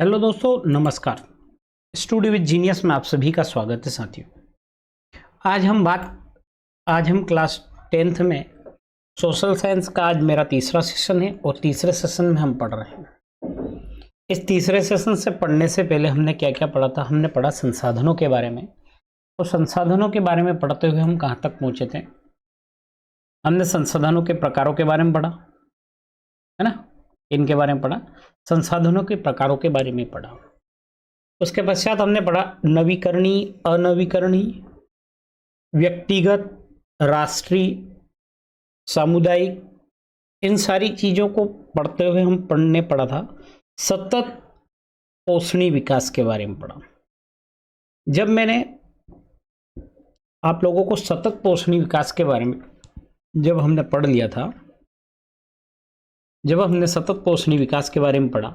Hello दोस्तों, नमस्कार। Studio with genius में आप सभी का स्वागत है साथियों। आज हम क्लास 10th में सोशल साइंस का आज मेरा तीसरा सेशन है और तीसरे सेशन में हम पढ़ रहे हैं। इस तीसरे सेशन से पढ़ने से पहले हमने क्या क्या पढ़ा था। हमने पढ़ा संसाधनों के बारे में। तो संसाधनों के बारे में पढ़ते हुए हम कहाँ तक पहुँचे थे। हमने संसाधनों के प्रकारों के बारे में पढ़ा, है ना। इनके बारे में पढ़ा, संसाधनों के प्रकारों के बारे में पढ़ा। उसके पश्चात हमने पढ़ा नवीकरणीय, अनवीकरणीय, व्यक्तिगत, राष्ट्रीय, सामुदायिक। इन सारी चीज़ों को पढ़ते हुए हमने पढ़ा था सतत पोषणीय विकास के बारे में पढ़ा। जब मैंने आप लोगों को सतत पोषणीय विकास के बारे में जब हमने पढ़ लिया था, जब हमने सतत पोषणीय विकास के बारे में पढ़ा,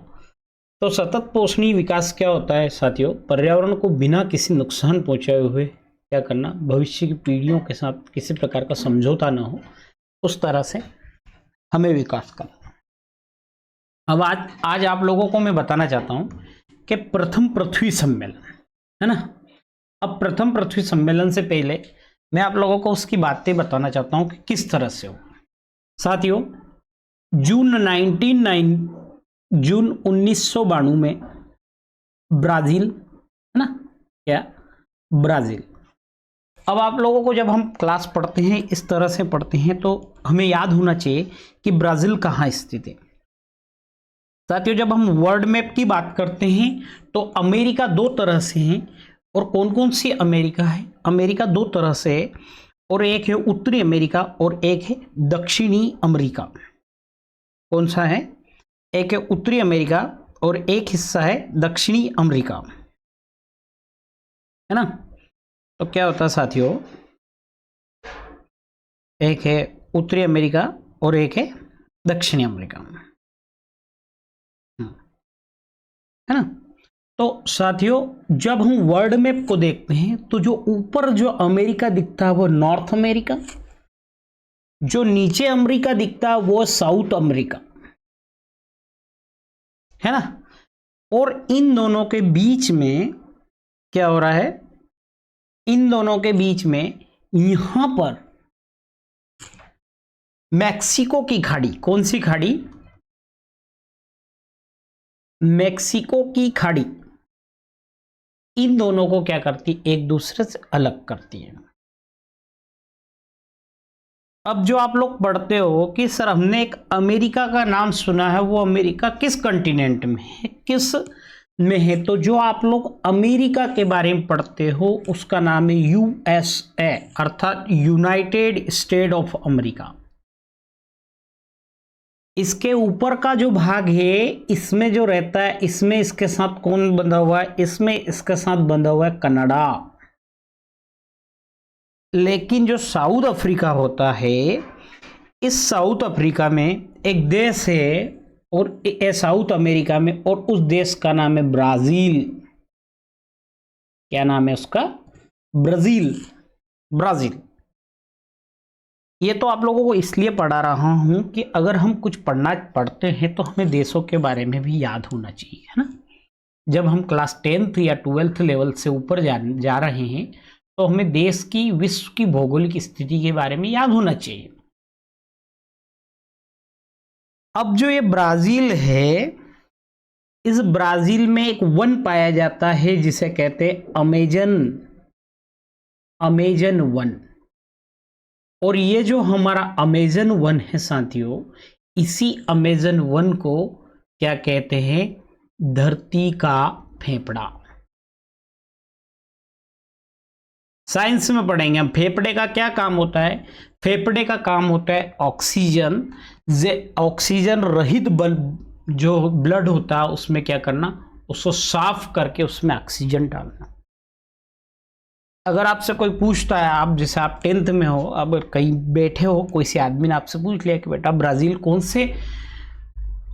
तो सतत पोषणीय विकास क्या होता है साथियों। पर्यावरण को बिना किसी नुकसान पहुंचाए हुए क्या करना, भविष्य की पीढ़ियों के साथ किसी प्रकार का समझौता ना हो, उस तरह से हमें विकास करना। अब आज आप लोगों को मैं बताना चाहता हूं कि प्रथम पृथ्वी सम्मेलन, है ना। अब प्रथम पृथ्वी सम्मेलन से पहले मैं आप लोगों को उसकी बातें बताना चाहता हूं कि किस तरह से हो। साथियों, जून 1992 में ब्राजील, है ना, क्या ब्राजील। अब आप लोगों को जब हम क्लास पढ़ते हैं, इस तरह से पढ़ते हैं, तो हमें याद होना चाहिए कि ब्राजील कहाँ स्थित है। साथियों, जब हम वर्ल्ड मैप की बात करते हैं तो अमेरिका दो तरह से है। और कौन कौन सी अमेरिका है? अमेरिका दो तरह से है, और एक है उत्तरी अमेरिका और एक है दक्षिणी अमेरिका। कौन सा है? एक है उत्तरी अमेरिका और एक हिस्सा है दक्षिणी अमेरिका, है ना। तो क्या होता है साथियों, एक है उत्तरी अमेरिका और एक है दक्षिणी अमेरिका, है ना। तो साथियों, जब हम वर्ल्ड मैप को देखते हैं तो जो ऊपर जो अमेरिका दिखता है वो नॉर्थ अमेरिका, जो नीचे अमेरिका दिखता है वो साउथ अमेरिका, है ना। और इन दोनों के बीच में क्या हो रहा है? इन दोनों के बीच में यहां पर मैक्सिको की खाड़ी, कौन सी खाड़ी? मैक्सिको की खाड़ी इन दोनों को क्या करती? एक दूसरे से अलग करती है। अब जो आप लोग पढ़ते हो कि सर हमने एक अमेरिका का नाम सुना है, वो अमेरिका किस कंटिनेंट में है, किस में है? तो जो आप लोग अमेरिका के बारे में पढ़ते हो उसका नाम है यूएसए, अर्थात यूनाइटेड स्टेट ऑफ अमेरिका। इसके ऊपर का जो भाग है, इसमें जो रहता है, इसमें इसके साथ कौन बंधा हुआ है? इसमें इसके साथ बंधा हुआ है कनाडा। लेकिन जो साउथ अफ्रीका होता है, इस साउथ अफ्रीका में एक देश है, और साउथ अमेरिका में, और उस देश का नाम है ब्राजील। क्या नाम है उसका? ब्राजील। ब्राजील। ये तो आप लोगों को इसलिए पढ़ा रहा हूं कि अगर हम कुछ पढ़ते हैं तो हमें देशों के बारे में भी याद होना चाहिए, है ना। जब हम क्लास 10th या 12th लेवल से ऊपर जा रहे हैं तो हमें देश की, विश्व की भौगोलिक स्थिति के बारे में याद होना चाहिए। अब जो ये ब्राजील है, इस ब्राजील में एक वन पाया जाता है जिसे कहते हैं अमेजन वन। और ये जो हमारा अमेजन वन है साथियों, इसी अमेजन वन को क्या कहते हैं? धरती का फेफड़ा। साइंस में पढ़ेंगे हम फेफड़े का क्या काम होता है। फेफड़े का काम होता है ऑक्सीजन, ऑक्सीजन रहित जो ब्लड होता है उसमें क्या करना, उसको साफ करके उसमें ऑक्सीजन डालना। अगर आपसे कोई पूछता है, आप जैसे आप 10th में हो, अब कहीं बैठे हो, कोई से आदमी ने आपसे पूछ लिया कि बेटा ब्राजील कौन से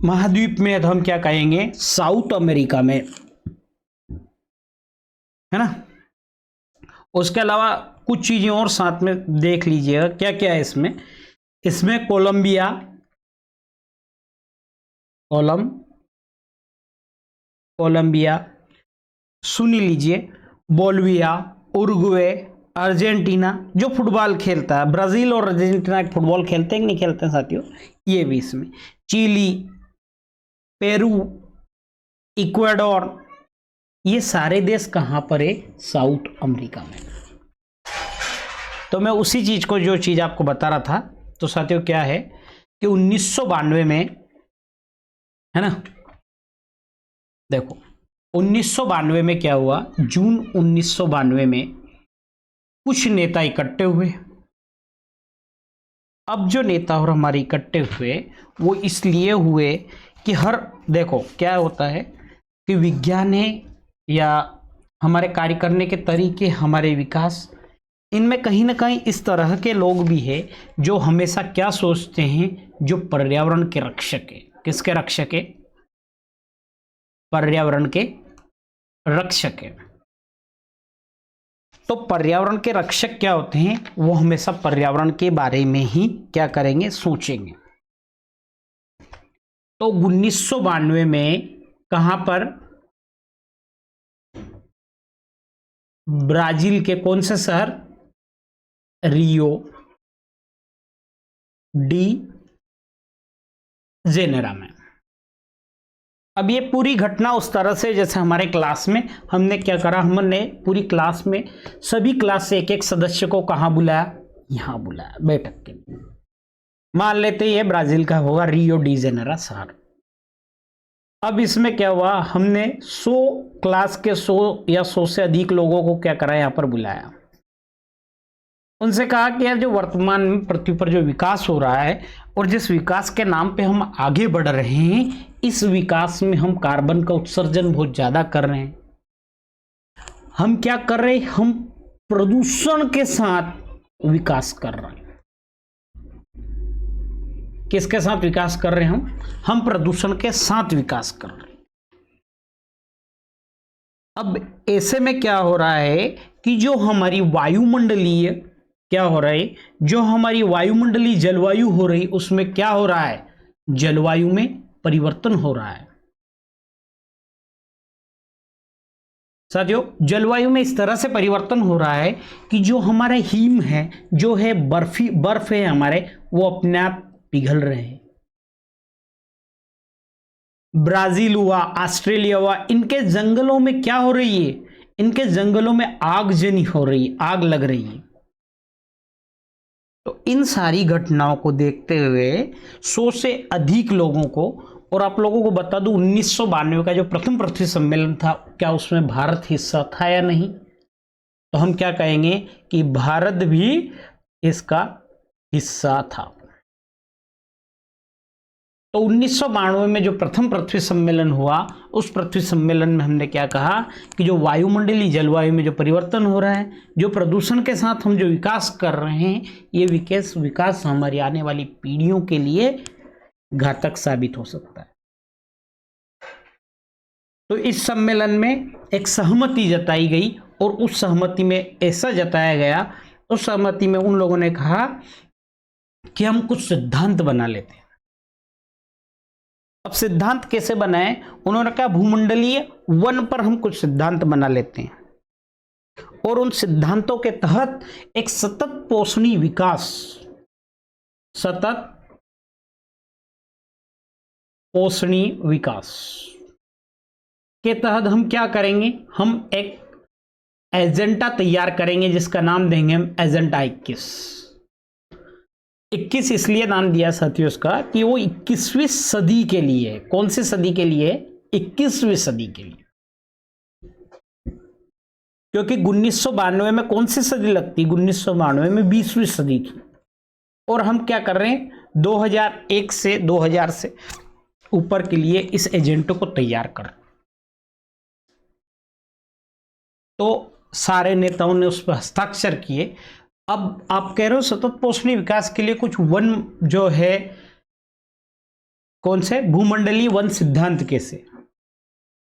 महाद्वीप में है, तो हम क्या कहेंगे? साउथ अमेरिका में, है ना। उसके अलावा कुछ चीजें और साथ में देख लीजिएगा क्या क्या है इसमें। इसमें कोलंबिया, कोलंबिया, सुनी लीजिए, बोलिविया, उरुग्वे, अर्जेंटीना जो फुटबॉल खेलता है, ब्राज़ील और अर्जेंटीना फुटबॉल खेलते हैं कि नहीं खेलते हैं साथियों, ये भी इसमें, चिली, पेरू, इक्वाडोर, ये सारे देश कहाँ पर है? साउथ अमेरिका में। तो मैं उसी चीज को, जो चीज आपको बता रहा था, तो साथियों क्या है कि 1992 में, है ना, देखो 1992 में क्या हुआ, जून 1992 में कुछ नेता इकट्ठे हुए। अब जो नेता और हमारे इकट्ठे हुए वो इसलिए हुए कि देखो क्या होता है कि विज्ञान है या हमारे कार्य करने के तरीके, हमारे विकास, इनमें कहीं ना कहीं इस तरह के लोग भी हैं जो हमेशा क्या सोचते हैं, जो पर्यावरण के रक्षक है। किसके रक्षक है? पर्यावरण के रक्षक है। तो पर्यावरण के रक्षक क्या होते हैं? वो हमेशा पर्यावरण के बारे में ही क्या करेंगे? सोचेंगे। तो 1992 में कहां पर? ब्राजील के कौन से शहर? रियो डी जेनेरो में। अब ये पूरी घटना उस तरह से, जैसे हमारे क्लास में हमने क्या करा, हमने पूरी क्लास में सभी क्लास से एक एक सदस्य को कहां बुलाया? यहां बुलाया बैठक के लिए। मान लेते ये ब्राजील का होगा रियो डी जेनेरो शहर। अब इसमें क्या हुआ, हमने 100 क्लास के 100 या 100 से अधिक लोगों को क्या करा, यहां पर बुलाया। उनसे कहा कि यार जो वर्तमान में पृथ्वी पर जो विकास हो रहा है और जिस विकास के नाम पे हम आगे बढ़ रहे हैं, इस विकास में हम कार्बन का उत्सर्जन बहुत ज्यादा कर रहे हैं। हम क्या कर रहे हैं? हम प्रदूषण के साथ विकास कर रहे हैं। किसके साथ विकास कर रहे हैं? हम प्रदूषण के साथ विकास कर रहे हैं। अब ऐसे में क्या हो रहा है कि जो हमारी वायुमंडलीय क्या हो रहा है, जो हमारी वायुमंडलीय जलवायु हो रही, उसमें क्या हो रहा है? जलवायु में परिवर्तन हो रहा है। साथियों, जलवायु में इस तरह से परिवर्तन हो रहा है कि जो हमारा हिम है, जो है बर्फ है हमारे, वो अपने आप पिघल रहे हैं। ब्राजील हुआ, ऑस्ट्रेलिया हुआ, इनके जंगलों में क्या हो रही है? इनके जंगलों में आगजनी हो रही है, आग लग रही है। तो इन सारी घटनाओं को देखते हुए 100 से अधिक लोगों को, और आप लोगों को बता दूं 1992 का जो प्रथम पृथ्वी सम्मेलन था, क्या उसमें भारत हिस्सा था या नहीं? तो हम क्या कहेंगे कि भारत भी इसका हिस्सा था। तो 1992 में जो प्रथम पृथ्वी सम्मेलन हुआ, उस पृथ्वी सम्मेलन में हमने क्या कहा कि जो वायुमंडलीय जलवायु में जो परिवर्तन हो रहा है, जो प्रदूषण के साथ हम जो विकास कर रहे हैं, ये विकास हमारी आने वाली पीढ़ियों के लिए घातक साबित हो सकता है। तो इस सम्मेलन में एक सहमति जताई गई, और उस सहमति में ऐसा जताया गया, उस सहमति में उन लोगों ने कहा कि हम कुछ सिद्धांत बना लेते हैं। अब सिद्धांत कैसे बनाए? उन्होंने कहा भूमंडलीय वन पर हम कुछ सिद्धांत बना लेते हैं, और उन सिद्धांतों के तहत एक सतत पोषणीय विकास, सतत पोषणीय विकास के तहत हम क्या करेंगे? हम एक एजेंडा तैयार करेंगे जिसका नाम देंगे हम एजेंडा 21 इसलिए नाम दिया साथियों इसका कि वो 21वीं सदी के लिए है। कौन सी सदी के लिए? 21वीं सदी के लिए। क्योंकि 1992 में कौन सी सदी लगती? 1992 में 20वीं सदी थी, और हम क्या कर रहे हैं? 2001 से 2000 से ऊपर के लिए इस एजेंडे को तैयार कर। तो सारे नेताओं ने उस पर हस्ताक्षर किए। अब आप कह रहे हो सतत पोषणीय विकास के लिए कुछ वन जो है, कौन से? भूमंडलीय वन सिद्धांत कैसे?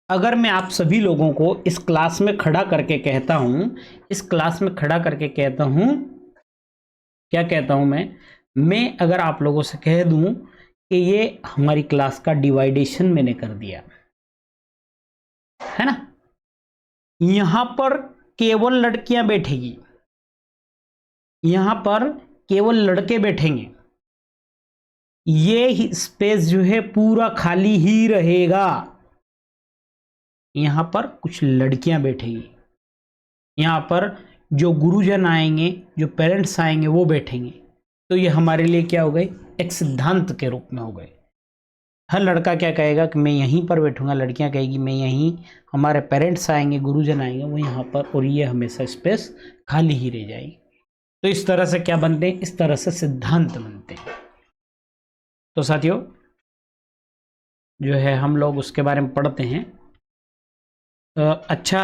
अगर मैं आप सभी लोगों को इस क्लास में खड़ा करके कहता हूं, क्या कहता हूं मैं अगर आप लोगों से कह दूं कि ये हमारी क्लास का डिवाइडेशन मैंने कर दिया, है ना। यहां पर केवल लड़कियां बैठेगी, यहां पर केवल लड़के बैठेंगे, ये स्पेस जो है पूरा खाली ही रहेगा। यहां पर कुछ लड़कियां बैठेगी, यहां पर जो गुरुजन आएंगे, जो पेरेंट्स आएंगे वो बैठेंगे। तो ये हमारे लिए क्या हो गए, एक सिद्धांत के रूप में हो गए। हर लड़का क्या कहेगा कि मैं यहीं पर बैठूंगा, लड़कियां कहेगी मैं यहीं, हमारे पेरेंट्स आएंगे, गुरुजन आएंगे वो यहाँ पर, और ये हमेशा स्पेस खाली ही रह जाएगी। तो इस तरह से क्या बनते हैं, इस तरह से सिद्धांत बनते हैं। तो साथियों जो है हम लोग उसके बारे में पढ़ते हैं। अच्छा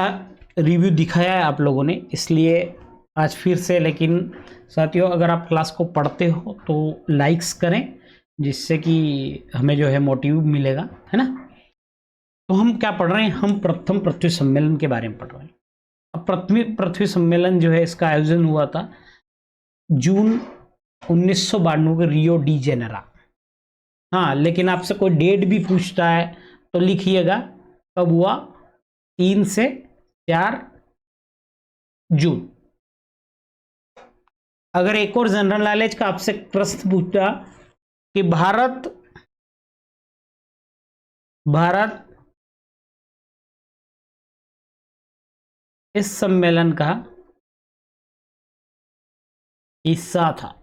रिव्यू दिखाया है आप लोगों ने, इसलिए आज फिर से। लेकिन साथियों अगर आप क्लास को पढ़ते हो तो लाइक्स करें, जिससे कि हमें जो है मोटिव मिलेगा, है ना। तो हम क्या पढ़ रहे हैं, हम प्रथम पृथ्वी सम्मेलन के बारे में पढ़ रहे हैं। अब पृथ्वी सम्मेलन जो है इसका आयोजन हुआ था जून 1992 के रियो डी जेनेरो। हाँ लेकिन आपसे कोई डेट भी पूछता है तो लिखिएगा कब हुआ, 3 से 4 जून। अगर एक और जनरल नॉलेज का आपसे प्रश्न पूछता कि भारत इस सम्मेलन का हिस्सा था,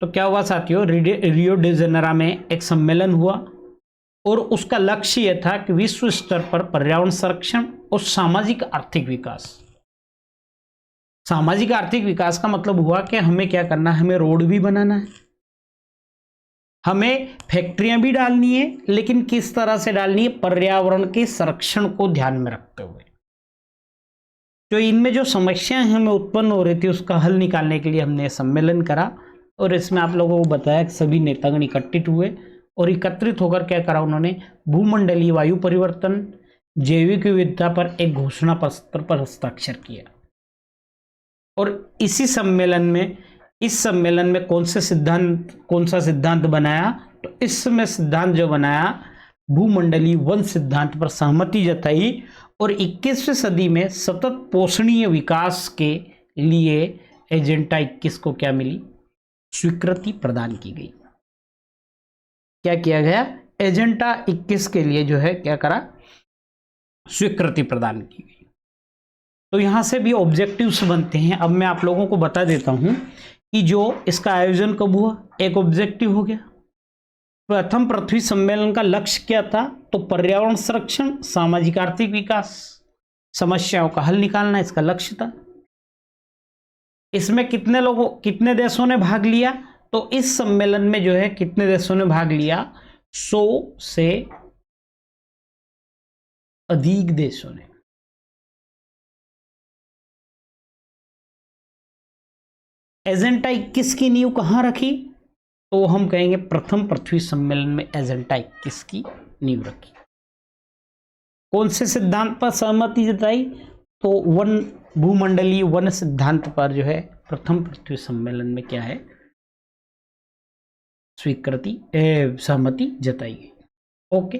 तो क्या हुआ साथियों, रियो डी जेनेरो में एक सम्मेलन हुआ और उसका लक्ष्य यह था कि विश्व स्तर पर पर्यावरण संरक्षण और सामाजिक आर्थिक विकास। सामाजिक आर्थिक विकास का मतलब हुआ कि हमें क्या करना है, हमें रोड भी बनाना है, हमें फैक्ट्रियां भी डालनी है, लेकिन किस तरह से डालनी है, पर्यावरण के संरक्षण को ध्यान में रखते हुए। तो इनमें जो समस्याएं हमें उत्पन्न हो रही थी उसका हल निकालने के लिए हमने सम्मेलन करा, और इसमें आप लोगों को बताया कि सभी नेतागण एकत्रित हुए और एकत्रित होकर क्या करा उन्होंने, भूमंडलीय वायु परिवर्तन, जैविक विविधता पर एक घोषणा पत्र पर हस्ताक्षर किया। और इसी सम्मेलन में, इस सम्मेलन में कौन सा सिद्धांत बनाया, तो इसमें सिद्धांत जो बनाया भूमंडलीय वन सिद्धांत पर सहमति जताई और 21वीं सदी में सतत पोषणीय विकास के लिए एजेंडा 21 को क्या मिली, स्वीकृति प्रदान की गई। क्या किया गया, एजेंडा 21 के लिए जो है क्या करा, स्वीकृति प्रदान की गई। तो यहां से भी ऑब्जेक्टिव्स बनते हैं। अब मैं आप लोगों को बता देता हूं कि जो इसका आयोजन कब हुआ, एक ऑब्जेक्टिव हो गया। प्रथम पृथ्वी सम्मेलन का लक्ष्य क्या था, तो पर्यावरण संरक्षण, सामाजिक आर्थिक विकास, समस्याओं का हल निकालना इसका लक्ष्य था। इसमें कितने देशों ने भाग लिया, तो इस सम्मेलन में जो है कितने देशों ने भाग लिया, 100 से अधिक देशों ने। एजेंडा 21 की नींव कहां रखी, तो हम कहेंगे प्रथम पृथ्वी सम्मेलन में एजेंडा 21 की नींव रखी। कौन से सिद्धांत पर सहमति जताई, तो भूमंडलीय वन सिद्धांत पर जो है प्रथम पृथ्वी सम्मेलन में क्या है, सहमति जताई गई। ओके,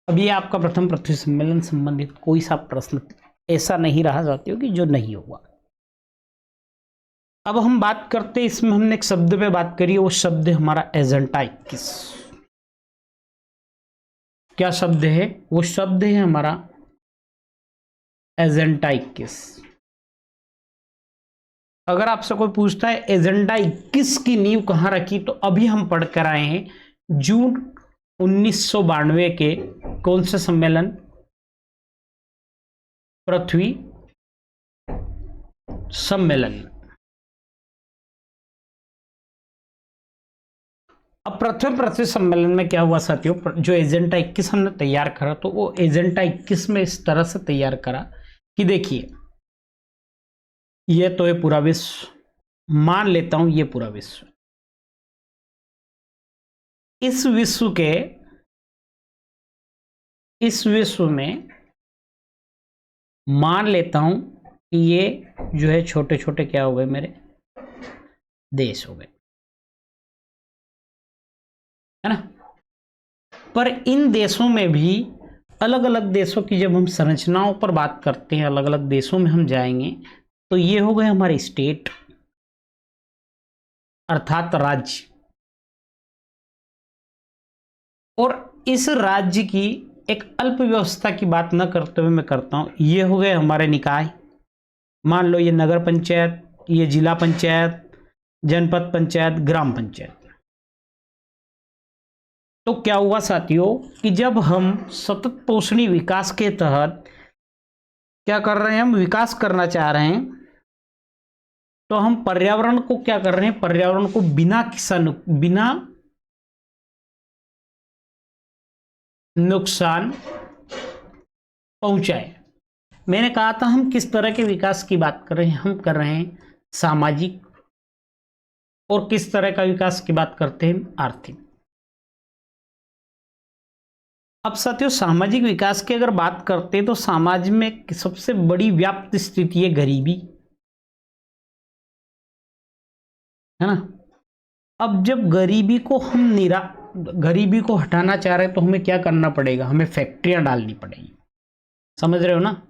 अब ये आपका प्रथम पृथ्वी सम्मेलन संबंधित कोई सा प्रश्न ऐसा नहीं रहा साथियों कि जो नहीं हुआ। अब हम बात करते हैं, इसमें हमने एक शब्द पे बात करी है, वो शब्द है हमारा एजेंडा 21। क्या शब्द है, वो शब्द है हमारा एजेंडा 21। अगर आपसे कोई पूछता है एजेंडा 21 की नींव कहां रखी, तो अभी हम पढ़ कर आए हैं जून 1992 के कौन से सम्मेलन, पृथ्वी सम्मेलन। अब पृथ्वी सम्मेलन में क्या हुआ साथियों, जो एजेंडा 21 हमने तैयार करा, तो वो एजेंडा 21 में इस तरह से तैयार करा कि देखिए ये तो है पूरा विश्व, मान लेता हूं ये पूरा विश्व, इस विश्व में मान लेता हूं कि ये जो है छोटे छोटे क्या हो गए, मेरे देश हो गए, है ना। पर इन देशों में भी अलग अलग देशों की जब हम संरचनाओं पर बात करते हैं, अलग अलग देशों में हम जाएंगे, तो ये हो गए हमारे स्टेट अर्थात राज्य। और इस राज्य की एक अल्प व्यवस्था की बात न करते हुए मैं करता हूं, ये हो गए हमारे निकाय। मान लो ये नगर पंचायत, ये जिला पंचायत, जनपद पंचायत, ग्राम पंचायत। तो क्या हुआ साथियों कि जब हम सतत पोषणीय विकास के तहत क्या कर रहे हैं, हम विकास करना चाह रहे हैं, तो हम पर्यावरण को क्या कर रहे हैं, पर्यावरण को बिना नुकसान पहुंचाए। मैंने कहा था हम किस तरह के विकास की बात कर रहे हैं, हम कर रहे हैं सामाजिक, और किस तरह का विकास की बात करते हैं, आर्थिक। अब साथियों सामाजिक विकास की अगर बात करते हैं तो समाज में सबसे बड़ी व्याप्त स्थिति है गरीबी, है ना। अब जब गरीबी को हटाना चाह रहे हैं तो हमें क्या करना पड़ेगा, हमें फैक्ट्रियां डालनी पड़ेगी। समझ रहे हो ना।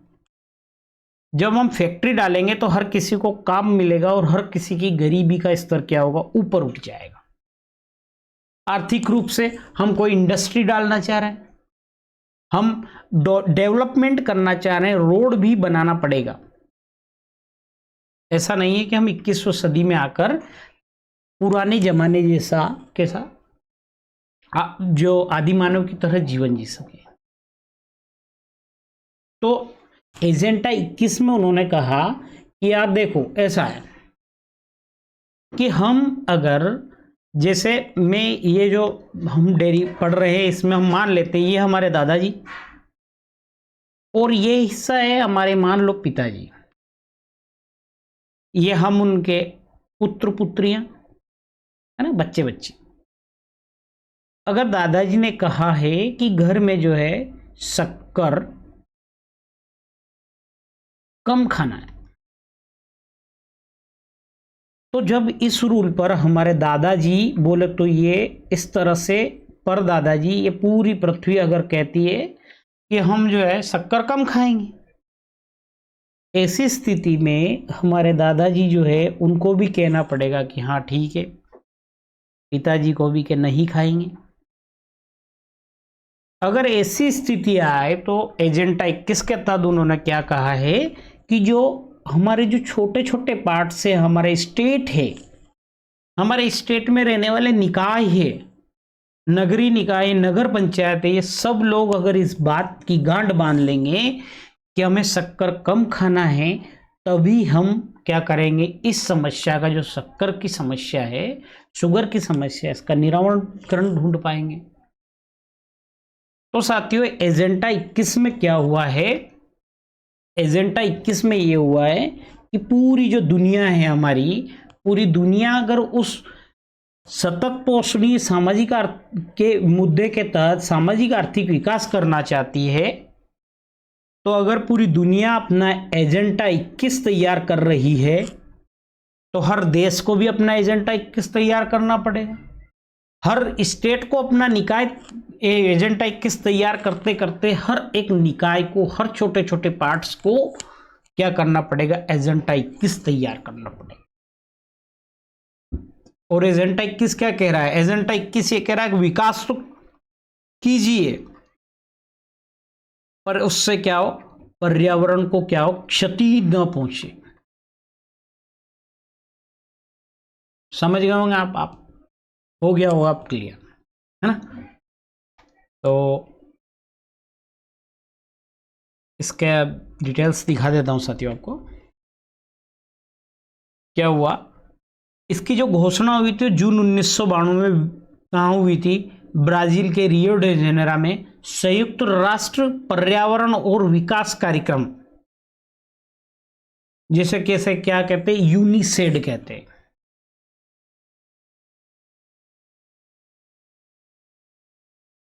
जब हम फैक्ट्री डालेंगे तो हर किसी को काम मिलेगा और हर किसी की गरीबी का स्तर क्या होगा, ऊपर उठ जाएगा। आर्थिक रूप से हम कोई इंडस्ट्री डालना चाह रहे हैं, हम डेवलपमेंट करना चाह रहे हैं, रोड भी बनाना पड़ेगा। ऐसा नहीं है कि हम 21वीं सदी में आकर पुराने जमाने जैसा कैसा जो आदि मानव की तरह जीवन जी सके। तो एजेंडा 21 में उन्होंने कहा कि यार देखो ऐसा है कि हम अगर, जैसे मैं ये जो हम डेयरी पढ़ रहे हैं इसमें हम मान लेते हैं ये हमारे दादाजी और ये हिस्सा है हमारे मान लो पिताजी, ये हम उनके पुत्र पुत्रियां, है ना, बच्चे बच्चे। अगर दादाजी ने कहा है कि घर में जो है शक्कर कम खाना है, तो जब इस रूल पर हमारे दादाजी बोले तो ये इस तरह से, पर दादाजी ये पूरी पृथ्वी अगर कहती है कि हम जो है शक्कर कम खाएंगे, ऐसी स्थिति में हमारे दादाजी जो है उनको भी कहना पड़ेगा कि हाँ ठीक है, पिताजी को भी कि नहीं खाएंगे। अगर ऐसी स्थिति आए तो एजेंडा 21 के तहत उन्होंने क्या कहा है कि जो हमारे जो छोटे छोटे पार्ट से हमारे स्टेट है, हमारे स्टेट में रहने वाले निकाय है, नगरीय निकाय, नगर पंचायत है, ये सब लोग अगर इस बात की गांठ बांध लेंगे कि हमें शक्कर कम खाना है, तभी हम क्या करेंगे, इस समस्या का, जो शक्कर की समस्या है, शुगर की समस्या है, इसका निराकरण ढूंढ पाएंगे। तो साथियों एजेंडा 21 में क्या हुआ है, एजेंडा 21 में ये हुआ है कि पूरी जो दुनिया है हमारी, पूरी दुनिया अगर उस सतत पोषणीय सामाजिक के मुद्दे के तहत सामाजिक आर्थिक विकास करना चाहती है, तो अगर पूरी दुनिया अपना एजेंडा 21 तैयार कर रही है तो हर देश को भी अपना एजेंडा 21 तैयार करना पड़ेगा। हर स्टेट को अपना निकाय एजेंडा 21 तैयार करते करते हर एक निकाय को, हर छोटे छोटे पार्ट्स को क्या करना पड़ेगा, एजेंडा 21 तैयार करना पड़ेगा। और एजेंडा 21 क्या कह रहा है, एजेंडा 21 ये कह रहा है कि विकास तो कीजिए पर उससे क्या हो, पर्यावरण को क्या हो, क्षति न पहुंचे। समझ गए होंगे आप हो गया होगा आप क्लियर, है ना। तो इसके डिटेल्स दिखा देता हूं साथियों आपको। क्या हुआ, इसकी जो घोषणा हुई थी जून 1992 में, कहाँ हुई थी, ब्राजील के रियो डे जेनेरो में, संयुक्त राष्ट्र पर्यावरण और विकास कार्यक्रम, जिसे कैसे क्या कहते हैं, यूनिसेड कहते हैं।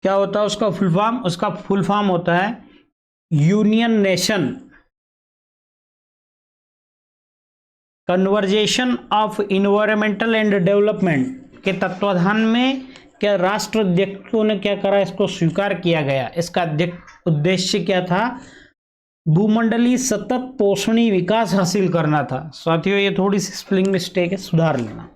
क्या होता है उसका फुल फॉर्म, उसका फुल फॉर्म होता है union nation conversation of environmental and development के तत्वाधान में क्या राष्ट्राध्यक्षों ने क्या करा, इसको स्वीकार किया गया। इसका उद्देश्य क्या था, भूमंडलीय सतत पोषणीय विकास हासिल करना था। साथियों ये थोड़ी सी स्पेलिंग मिस्टेक है, सुधार लेना।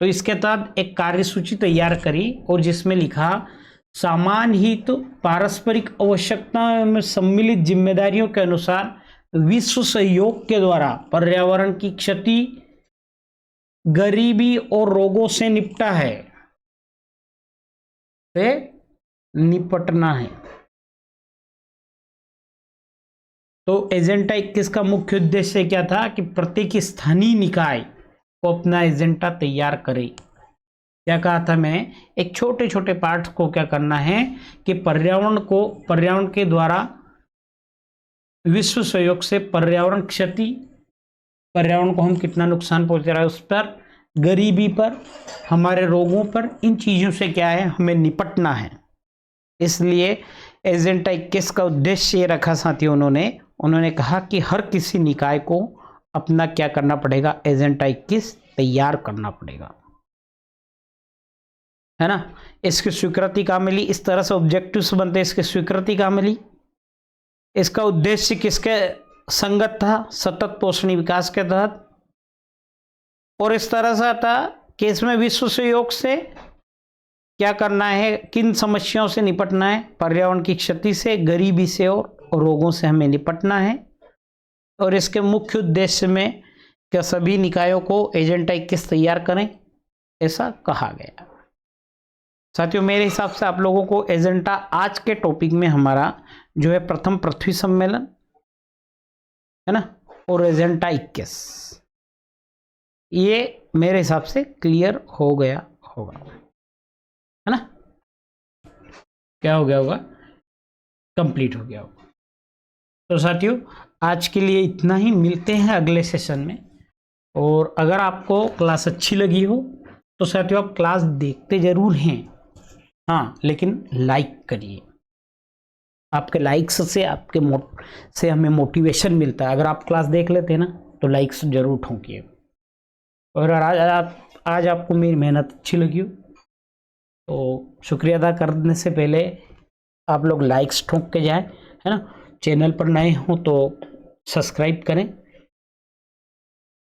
तो इसके तहत एक कार्यसूची तैयार करी और जिसमें लिखा सामान्य हित पारस्परिक आवश्यकता में सम्मिलित जिम्मेदारियों के अनुसार विश्व सहयोग के द्वारा पर्यावरण की क्षति, गरीबी और रोगों से निपटना है। तो एजेंडा 21 का मुख्य उद्देश्य क्या था कि प्रत्येक स्थानीय निकाय को अपना एजेंडा तैयार करे। क्या कहा था मैं, एक छोटे छोटे पार्ट को क्या करना है कि पर्यावरण के द्वारा विश्व सहयोग से पर्यावरण क्षति, पर्यावरण को हम कितना नुकसान पहुंचा रहा है उस पर, गरीबी पर, हमारे रोगों पर, इन चीजों से क्या है हमें निपटना है। इसलिए एजेंडा 21 का उद्देश्य ये रखा साथियों, उन्होंने कहा कि हर किसी निकाय को अपना क्या करना पड़ेगा, एजेंडा 21 तैयार करना पड़ेगा, है ना। इसकी स्वीकृति कहाँ मिली, इस तरह से ऑब्जेक्टिव्स बनते, इसकी स्वीकृति कहाँ मिली, इसका उद्देश्य किसके संगत था, सतत पोषणीय विकास के तहत, और इस तरह से आता कि इसमें विश्व सहयोग से क्या करना है, किन समस्याओं से निपटना है, पर्यावरण की क्षति से, गरीबी से और रोगों से हमें निपटना है। और इसके मुख्य उद्देश्य में क्या सभी निकायों को एजेंडा 21 तैयार करें, ऐसा कहा गया। साथियों मेरे हिसाब से आप लोगों को एजेंडा आज के टॉपिक में हमारा जो है प्रथम पृथ्वी सम्मेलन, है ना, और एजेंडा 21, ये मेरे हिसाब से क्लियर हो गया होगा, है ना, क्या हो गया होगा, कंप्लीट हो गया होगा। तो साथियों आज के लिए इतना ही, मिलते हैं अगले सेशन में। और अगर आपको क्लास अच्छी लगी हो तो साथियों आप क्लास देखते जरूर हैं, हाँ, लेकिन लाइक करिए। आपके लाइक्स से से हमें मोटिवेशन मिलता है। अगर आप क्लास देख लेते हैं ना तो लाइक्स जरूर ठोंकिए। और आज आपको मेरी मेहनत अच्छी लगी हो तो शुक्रिया अदा करने से पहले आप लोग लाइक्स ठोक के जाए, है ना। चैनल पर नए हो तो सब्सक्राइब करें।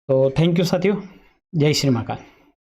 तो थैंक यू साथियों, जय श्री महाकाल।